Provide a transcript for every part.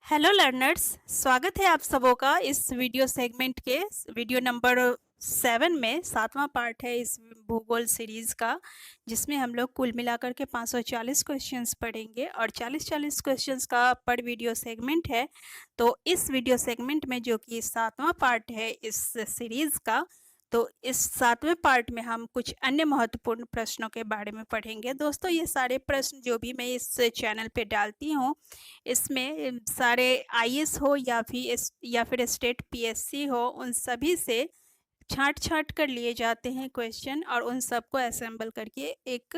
Hello learners, स्वागत है आप सबों का इस वीडियो सेगमेंट के वीडियो नंबर 7 में। 7वां पार्ट है इस भूगोल सीरीज़ का, जिसमें हम लोग कुल मिलाकर के 540 क्वेश्चंस पढ़ेंगे और 40-40 क्वेश्चंस का पर वीडियो सेगमेंट है। तो इस वीडियो सेगमेंट में, जो कि 7वां पार्ट है इस सीरीज़ का, तो इस 7वें पार्ट में हम कुछ अन्य महत्वपूर्ण प्रश्नों के बारे में पढ़ेंगे। दोस्तों, ये सारे प्रश्न जो भी मैं इस चैनल पे डालती हूँ, इसमें सारे आईएएस हो या फिर स्टेट पीएससी हो, उन सभी से छांट कर लिए जाते हैं क्वेश्चन और उन सबको असेंबल करके एक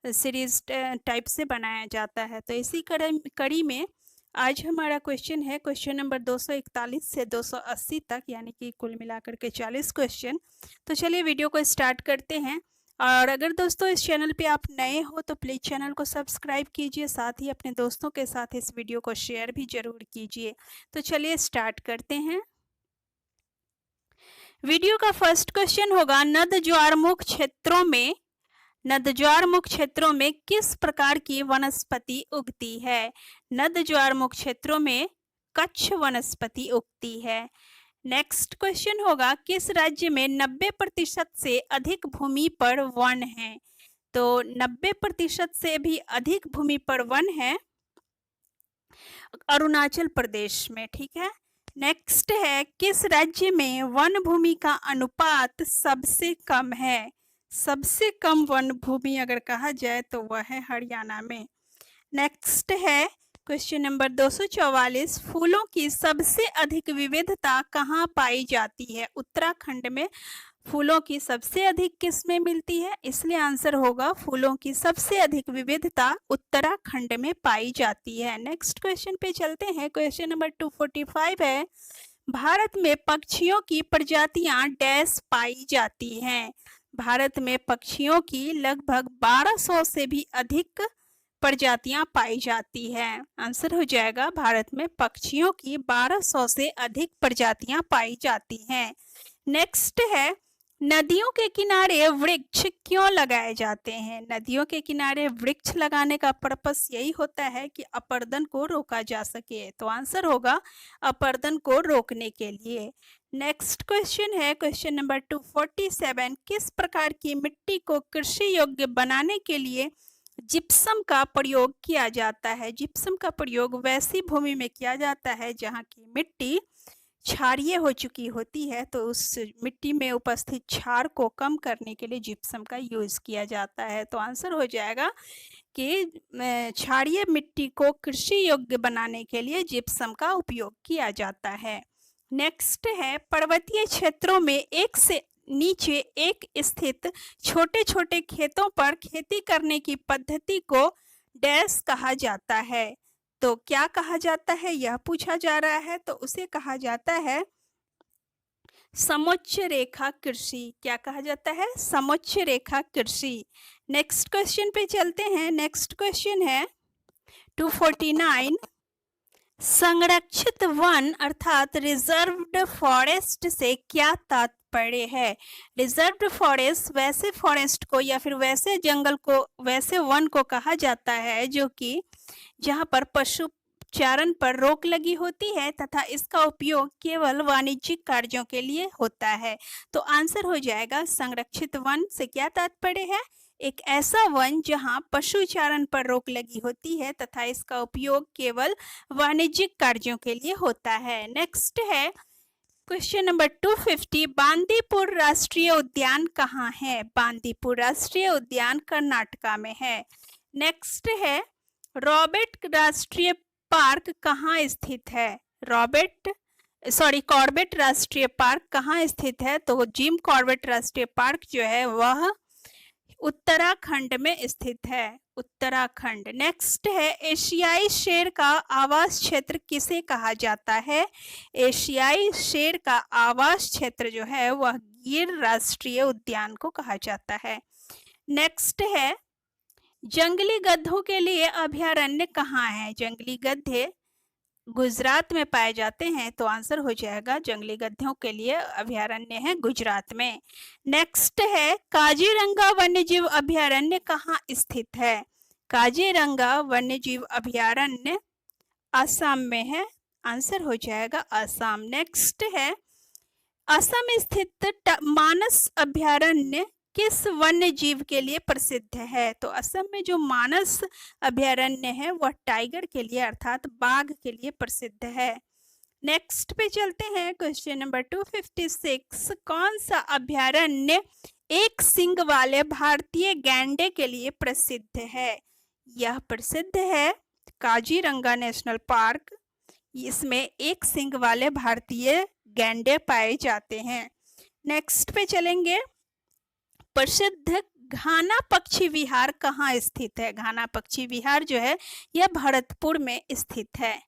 सीरीज टाइप से बनाया जाता है। तो इसी कड़ी में आज हमारा क्वेश्चन है क्वेश्चन नंबर 241 से 280 तक, यानी कि कुल मिलाकर के 40 क्वेश्चन। तो चलिए वीडियो को स्टार्ट करते हैं। और अगर दोस्तों इस चैनल पे आप नए हो तो प्लीज़ चैनल को सब्सक्राइब कीजिए, साथ ही अपने दोस्तों के साथ इस वीडियो को शेयर भी जरूर कीजिए। तो चलिए स्टार्ट करते हैं। वीडियो का फर्स्ट क्वेश्चन होगा, नद ज्वारमुख क्षेत्रों में किस प्रकार की वनस्पति उगती है? नद ज्वारमुख क्षेत्रों में कच्छ वनस्पति उगती है। नेक्स्ट क्वेश्चन होगा, किस राज्य में 90% से अधिक भूमि पर वन है? तो 90% से भी अधिक भूमि पर वन है अरुणाचल प्रदेश में, ठीक है। नेक्स्ट है, किस राज्य में वन भूमि का अनुपात सबसे कम है? सबसे कम वन भूमि अगर कहा जाए तो वह है हरियाणा में। नेक्स्ट है क्वेश्चन नंबर 244, फूलों की सबसे अधिक विविधता कहाँ पाई जाती है? उत्तराखंड में फूलों की सबसे अधिक किस्में मिलती है, इसलिए आंसर होगा फूलों की सबसे अधिक विविधता उत्तराखंड में पाई जाती है। नेक्स्ट क्वेश्चन पे चलते हैं। क्वेश्चन नंबर 245 है, भारत में पक्षियों की प्रजातियां डैश पाई जाती हैं? भारत में पक्षियों की लगभग 1200 से भी अधिक प्रजातियां पाई जाती हैं। आंसर हो जाएगा, भारत में पक्षियों की 1200 से अधिक प्रजातियां पाई जाती हैं। नेक्स्ट है, नदियों के किनारे वृक्ष क्यों लगाए जाते हैं? नदियों के किनारे वृक्ष लगाने का पर्पस यही होता है कि अपरदन को रोका जा सके। तो आंसर होगा अपरदन को रोकने के लिए। नेक्स्ट क्वेश्चन है क्वेश्चन नंबर 247, किस प्रकार की मिट्टी को कृषि योग्य बनाने के लिए जिप्सम का प्रयोग किया जाता है? जिप्सम का प्रयोग वैसी भूमि में किया जाता है जहाँ की मिट्टी क्षारीय हो चुकी होती है, तो उस मिट्टी में उपस्थित क्षार को कम करने के लिए जिप्सम का यूज किया जाता है। तो आंसर हो जाएगा कि क्षारीय मिट्टी को कृषि योग्य बनाने के लिए जिप्सम का उपयोग किया जाता है। नेक्स्ट है, पर्वतीय क्षेत्रों में एक से नीचे एक स्थित छोटे छोटे खेतों पर खेती करने की पद्धति को डैश कहा जाता है? तो क्या कहा जाता है, यह पूछा जा रहा है। तो उसे कहा जाता है समोच्च रेखा कृषि। क्या कहा जाता है? समोच्च रेखा कृषि। नेक्स्ट क्वेश्चन पे चलते हैं। नेक्स्ट क्वेश्चन है 249, संरक्षित वन अर्थात रिजर्व्ड फॉरेस्ट से क्या तात्पर्य है? रिजर्व्ड फॉरेस्ट वैसे फॉरेस्ट को या फिर वैसे जंगल को, वैसे वन को कहा जाता है जो कि जहां पर पशु चारण पर रोक लगी होती है तथा इसका उपयोग केवल वाणिज्यिक कार्यों के लिए होता है। तो आंसर हो जाएगा, संरक्षित वन से क्या तात्पर्य है? एक ऐसा वन जहां पशु चारण पर रोक लगी होती है तथा इसका उपयोग केवल वाणिज्यिक कार्यों के लिए होता है। नेक्स्ट है क्वेश्चन नंबर 250, बांदीपुर राष्ट्रीय उद्यान कहाँ है? बांदीपुर राष्ट्रीय उद्यान कर्नाटका में है। नेक्स्ट है, रॉबर्ट राष्ट्रीय पार्क कहाँ स्थित है? कॉर्बेट राष्ट्रीय पार्क कहाँ स्थित है? तो जिम कॉर्बेट राष्ट्रीय पार्क जो है वह उत्तराखंड में स्थित है, उत्तराखंड। नेक्स्ट है, एशियाई शेर का आवास क्षेत्र किसे कहा जाता है? एशियाई शेर का आवास क्षेत्र जो है वह गिर राष्ट्रीय उद्यान को कहा जाता है। नेक्स्ट है, जंगली गधों के लिए अभयारण्य कहाँ है? जंगली गधे गुजरात में पाए जाते हैं, तो आंसर हो जाएगा जंगली गधों के लिए अभयारण्य है गुजरात में। नेक्स्ट है काजीरंगा वन्यजीव अभयारण्य कहाँ स्थित है? काजीरंगा वन्यजीव अभयारण्य असम में है, आंसर हो जाएगा असम। नेक्स्ट है असम स्थित मानस अभयारण्य किस वन्य जीव के लिए प्रसिद्ध है? तो असम में जो मानस अभयारण्य है वह टाइगर के लिए अर्थात बाघ के लिए प्रसिद्ध है। नेक्स्ट पे चलते हैं, क्वेश्चन नंबर 256। कौन सा अभयारण्य एक सींग वाले भारतीय गैंडे के लिए प्रसिद्ध है? यह प्रसिद्ध है काजीरंगा नेशनल पार्क। इसमें एक सींग वाले भारतीय गैंडे पाए जाते हैं। नेक्स्ट पे चलेंगे, प्रसिद्ध घाना पक्षी विहार कहाँ स्थित है? घाना पक्षी विहार जो है यह भरतपुर में स्थित है।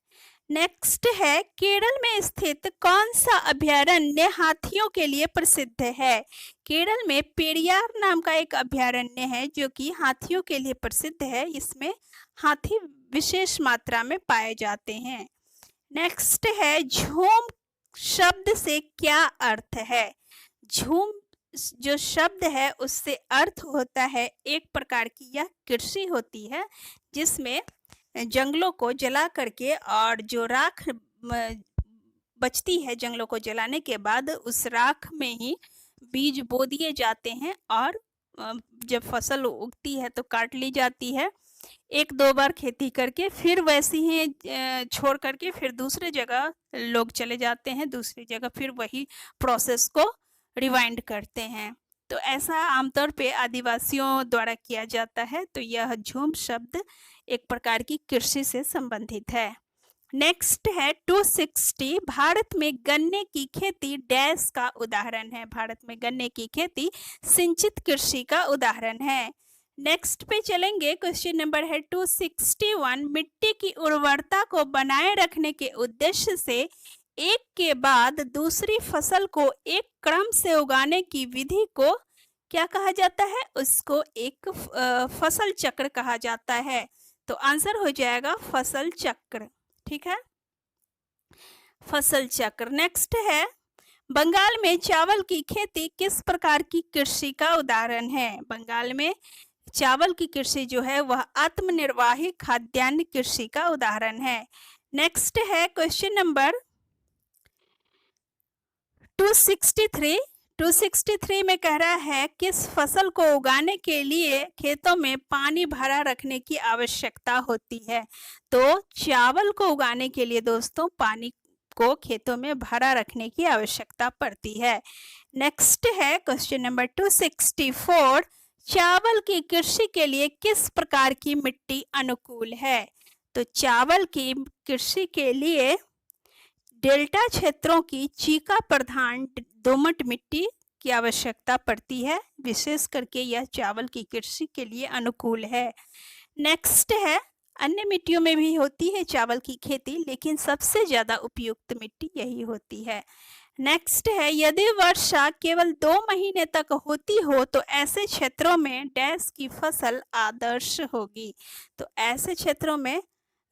नेक्स्ट है केरल में स्थित कौन सा अभयारण्य हाथियों के लिए प्रसिद्ध है? केरल में पेरियार नाम का एक अभयारण्य है जो कि हाथियों के लिए प्रसिद्ध है। इसमें हाथी विशेष मात्रा में पाए जाते हैं। नेक्स्ट है झूम शब्द से क्या अर्थ है? झूम जो शब्द है उससे अर्थ होता है एक प्रकार की यह कृषि होती है जिसमें जंगलों को जला करके और जो राख बचती है जंगलों को जलाने के बाद उस राख में ही बीज बो दिए जाते हैं और जब फसल उगती है तो काट ली जाती है। एक दो बार खेती करके फिर वैसी ही छोड़ करके फिर दूसरे जगह लोग चले जाते हैं, दूसरी जगह फिर वही प्रोसेस को रिवाइंड करते हैं। तो ऐसा आमतौर पे आदिवासियों द्वारा किया जाता है। तो यह झूम शब्द एक प्रकार की कृषि से संबंधित है। नेक्स्ट है 260। भारत में गन्ने की खेती डैश का उदाहरण है? भारत में गन्ने की खेती सिंचित कृषि का उदाहरण है। नेक्स्ट पे चलेंगे, क्वेश्चन नंबर है 261। मिट्टी की उर्वरता को बनाए रखने के उद्देश्य से एक के बाद दूसरी फसल को एक क्रम से उगाने की विधि को क्या कहा जाता है? उसको एक फसल चक्र कहा जाता है। तो आंसर हो जाएगा फसल चक्र। ठीक है, फसल चक्र। नेक्स्ट है बंगाल में चावल की खेती किस प्रकार की कृषि का उदाहरण है? बंगाल में चावल की कृषि जो है वह आत्मनिर्वाही खाद्यान्न कृषि का उदाहरण है। नेक्स्ट है क्वेश्चन नंबर 263। 263 में कह रहा है किस फसल को उगाने के लिए खेतों में पानी भरा रखने की आवश्यकता होती है? तो चावल को उगाने के लिए दोस्तों पानी को खेतों में भरा रखने की आवश्यकता पड़ती है। नेक्स्ट है क्वेश्चन नंबर 264। चावल की कृषि के लिए किस प्रकार की मिट्टी अनुकूल है? तो चावल की कृषि के लिए डेल्टा क्षेत्रों की चीका प्रधान दोमट मिट्टी की आवश्यकता पड़ती है। विशेष करके यह चावल की कृषि के लिए अनुकूल है। नेक्स्ट है अन्य मिट्टियों में भी होती है चावल की खेती, लेकिन सबसे ज्यादा उपयुक्त मिट्टी यही होती है। नेक्स्ट है यदि वर्षा केवल 2 महीने तक होती हो तो ऐसे क्षेत्रों में डैश की फसल आदर्श होगी। तो ऐसे क्षेत्रों में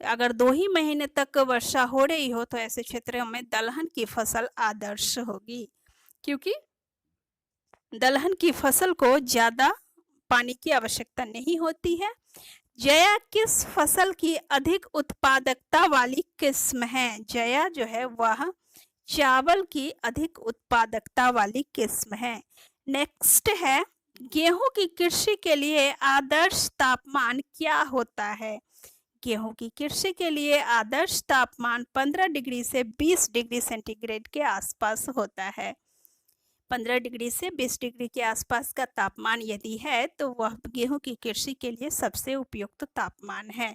अगर 2 ही महीने तक वर्षा हो रही हो तो ऐसे क्षेत्रों में दलहन की फसल आदर्श होगी, क्योंकि दलहन की फसल को ज्यादा पानी की आवश्यकता नहीं होती है। जया किस फसल की अधिक उत्पादकता वाली किस्म है? जया जो है वह चावल की अधिक उत्पादकता वाली किस्म है। नेक्स्ट है गेहूं की कृषि के लिए आदर्श तापमान क्या होता है? गेहूं की कृषि के लिए आदर्श तापमान 15 डिग्री से 20 डिग्री सेंटीग्रेड के आसपास होता है। 15 डिग्री से 20 डिग्री के आसपास का तापमान यदि है तो वह गेहूं की कृषि के लिए सबसे उपयुक्त तापमान है।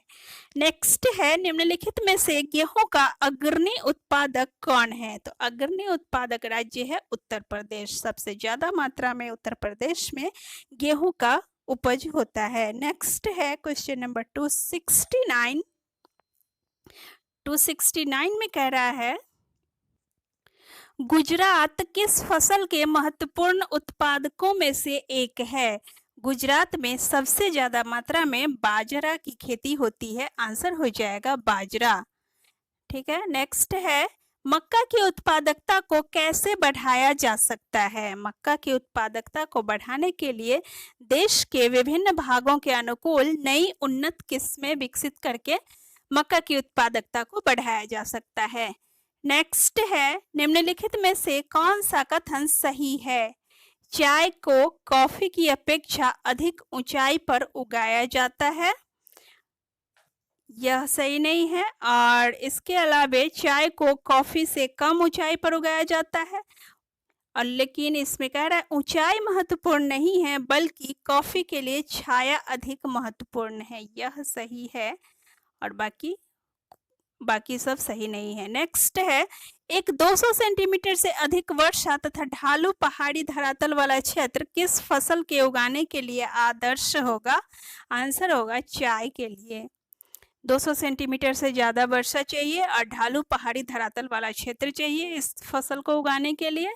नेक्स्ट है निम्नलिखित में से गेहूं का अग्रणी उत्पादक कौन है? तो अग्रणी उत्पादक राज्य है उत्तर प्रदेश। सबसे ज्यादा मात्रा में उत्तर प्रदेश में गेहूं का उपज होता है। नेक्स्ट है क्वेश्चन नंबर 269। 269 में कह रहा है गुजरात किस फसल के महत्वपूर्ण उत्पादकों में से एक है? गुजरात में सबसे ज्यादा मात्रा में बाजरा की खेती होती है। आंसर हो जाएगा बाजरा। ठीक है। नेक्स्ट है मक्का की उत्पादकता को कैसे बढ़ाया जा सकता है। मक्का की उत्पादकता को बढ़ाने के लिए देश के विभिन्न भागों के अनुकूल नई उन्नत किस्में विकसित करके मक्का की उत्पादकता को बढ़ाया जा सकता है। नेक्स्ट है निम्नलिखित में से कौन सा कथन सही है। चाय को कॉफी की अपेक्षा अधिक ऊंचाई पर उगाया जाता है, यह सही नहीं है। और इसके अलावे चाय को कॉफी से कम ऊंचाई पर उगाया जाता है, और लेकिन इसमें कह रहा है ऊंचाई महत्वपूर्ण नहीं है बल्कि कॉफी के लिए छाया अधिक महत्वपूर्ण है, यह सही है। और बाकी सब सही नहीं है। नेक्स्ट है एक 200 सेंटीमीटर से अधिक वर्षा तथा ढालू पहाड़ी धरातल वाला क्षेत्र किस फसल के उगाने के लिए आदर्श होगा। आंसर होगा चाय के लिए। 200 सेंटीमीटर से ज़्यादा वर्षा चाहिए और ढालू पहाड़ी धरातल वाला क्षेत्र चाहिए इस फसल को उगाने के लिए।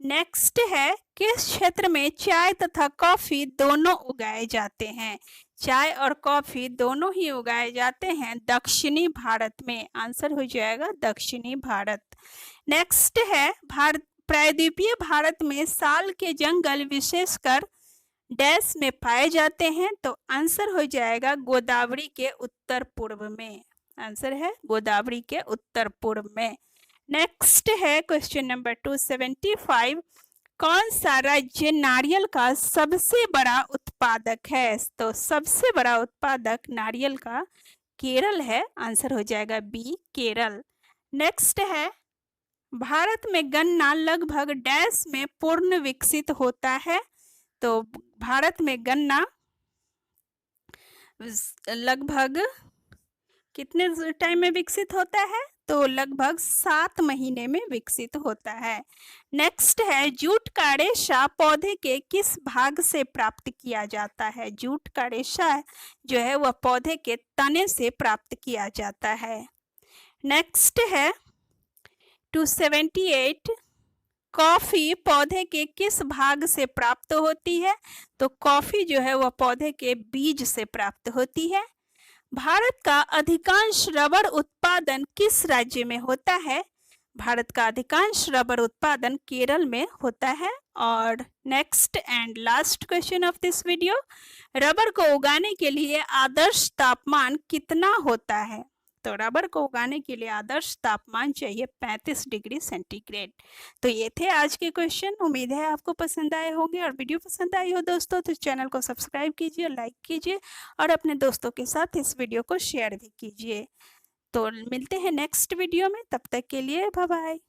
नेक्स्ट है किस क्षेत्र में चाय तथा कॉफी दोनों उगाए जाते हैं। चाय और कॉफी दोनों ही उगाए जाते हैं दक्षिणी भारत में, आंसर हो जाएगा दक्षिणी भारत। नेक्स्ट है प्रायद्वीपीय भारत में साल के जंगल विशेषकर डैश में पाए जाते हैं, तो आंसर हो जाएगा गोदावरी के उत्तर पूर्व में, आंसर है गोदावरी के उत्तर पूर्व में। नेक्स्ट है क्वेश्चन नंबर 275, कौन सा राज्य नारियल का सबसे बड़ा उत्पादक है। तो सबसे बड़ा उत्पादक नारियल का केरल है, आंसर हो जाएगा बी केरल। नेक्स्ट है भारत में गन्ना लगभग डैश में पूर्ण विकसित होता है, तो भारत में गन्ना लगभग कितने टाइम में विकसित होता है, तो लगभग 7 महीने में विकसित होता है। नेक्स्ट है जूट का रेशा पौधे के किस भाग से प्राप्त किया जाता है। जूट का रेशा जो है वह पौधे के तने से प्राप्त किया जाता है। नेक्स्ट है 278, कॉफी पौधे के किस भाग से प्राप्त होती है। तो कॉफी जो है वह पौधे के बीज से प्राप्त होती है। भारत का अधिकांश रबर उत्पादन किस राज्य में होता है। भारत का अधिकांश रबर उत्पादन केरल में होता है। और next and last question of this video, rubber को उगाने के लिए आदर्श तापमान कितना होता है। तो रबर को उगाने के लिए आदर्श तापमान चाहिए 35 डिग्री सेंटीग्रेड। तो ये थे आज के क्वेश्चन, उम्मीद है आपको पसंद आए होंगे। और वीडियो पसंद आई हो दोस्तों तो चैनल को सब्सक्राइब कीजिए, लाइक कीजिए और अपने दोस्तों के साथ इस वीडियो को शेयर भी कीजिए। तो मिलते हैं नेक्स्ट वीडियो में, तब तक के लिए बाय बाय।